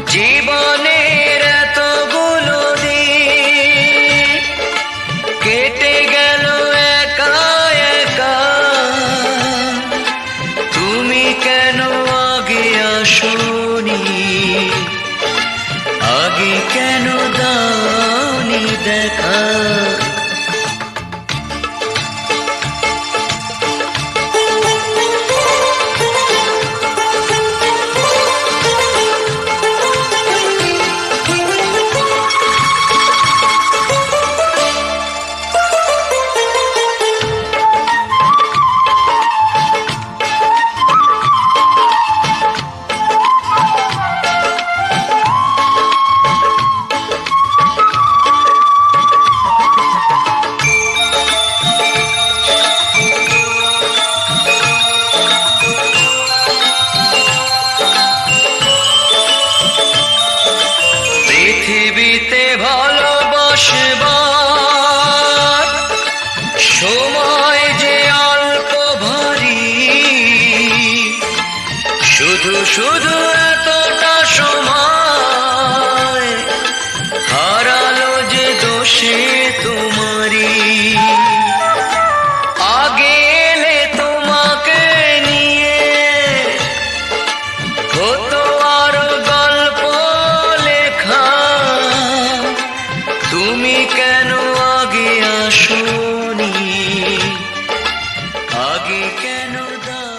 জীবনের এতগুলো দিন কেটে গেল একা একা, তুমি কেন আগে আসোনি, আগে কেন দাওনি দেখা। পৃথিবীতে ভালোবাসবার সময় যে অল্প ভারী, শুধু শুধু এতটা সময় হারালো যে দোষে তোমারই। আগে এলে তোমাকে নিয়ে হতো আরো গল্প লেখা, তুমি কেন আগে আসোনি, আগে কেন দাও।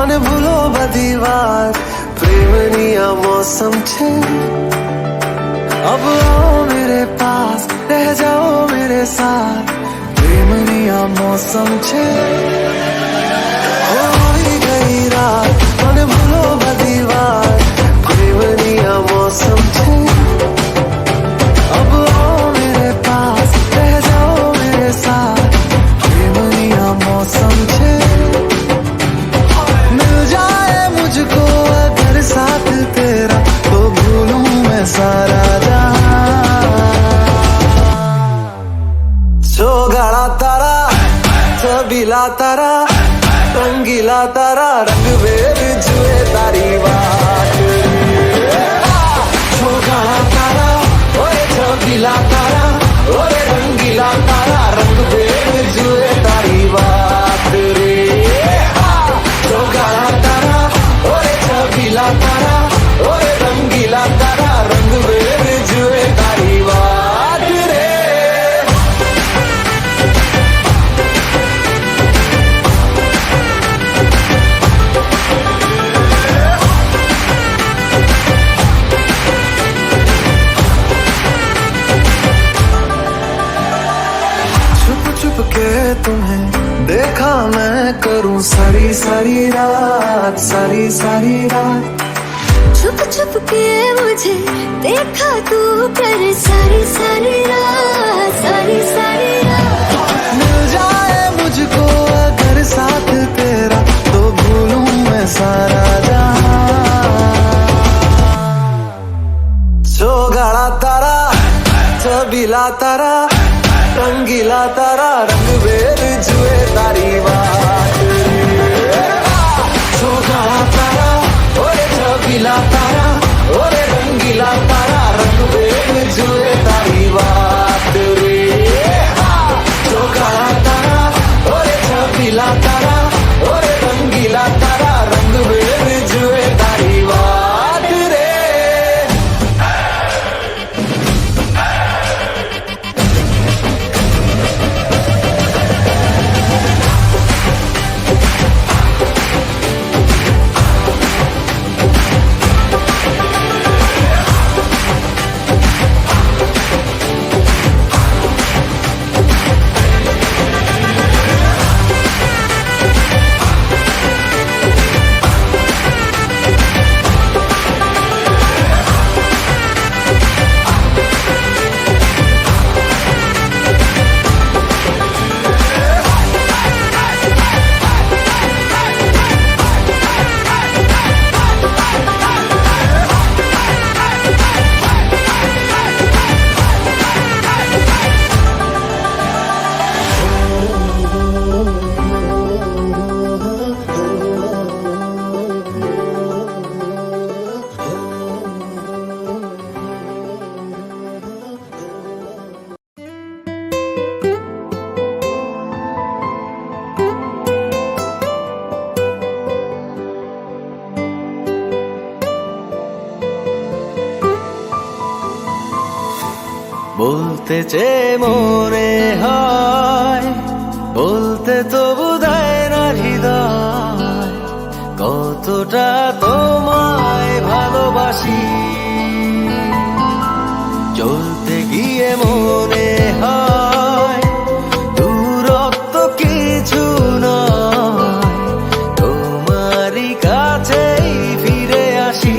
અને ભૂલો બધી વાત પ્રેમની આ मौसम છે। अब आओ मेरे पास रह जाओ मेरे साथ, प्रेमनी आ मौसम છે। હોઈ ગઈ રાત અને ભૂલો બધી વાત પ્રેમની આ मौसम છે। अब आओ मेरे पास रह जाओ मेरे साथ, प्रेमनी आ मौसम છે। तारा रंगीला तारा रंग बेर जुए तारी बात जो काला तारा ओए छबीला तारा ओए रंगीला तारा रंग बेर जुए तारी बात रे जो काला तारा ओए छबीला तारा ओए रंगीला तारा रंग बेर जुए तारी बात रे छुप छुप के तुम्हें देखा मैं करूं सारी सारी रात सारी सारी रात छुप छुप के मुझे देखा तू कर सारी सारी रात सारी सारी रात मिल जाए मुझको अगर साथ तेरा तो भूलूं मैं सारा जहां जो गाड़ा तारा छबीला तारा रंगीला तारा रंग बेर जुए तारी बात जो गाड़ा तारा ओरे छबीला तारा ओरे रंगीला तारा रंग बेर जुए तारी बात रे जो गाड़ा तारा ओरे छबीला तारा ओरे रंगीला तारा रंग बेर जुए तारी बात रे বলতে যে মনে হয় বলতে তো বোধহয় না হৃদয় কতটা তোমায় ভালোবাসি চলতে গিয়ে মনে হয় দূরত্ব কিছু নয় তোমারই কাছেই ফিরে আসি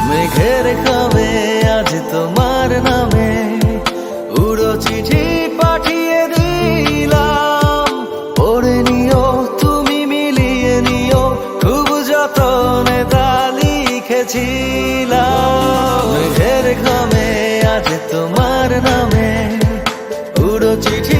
মেঘের খামে আজ তোমার নামে উড়ো চিঠি পাঠিয়ে দিলাম পড়ে নিও তুমি মিলিয়ে নিও খুব যতনে তা লিখেছিলাম মেঘের খামে আজ তোমার নামে উড়ো চিঠি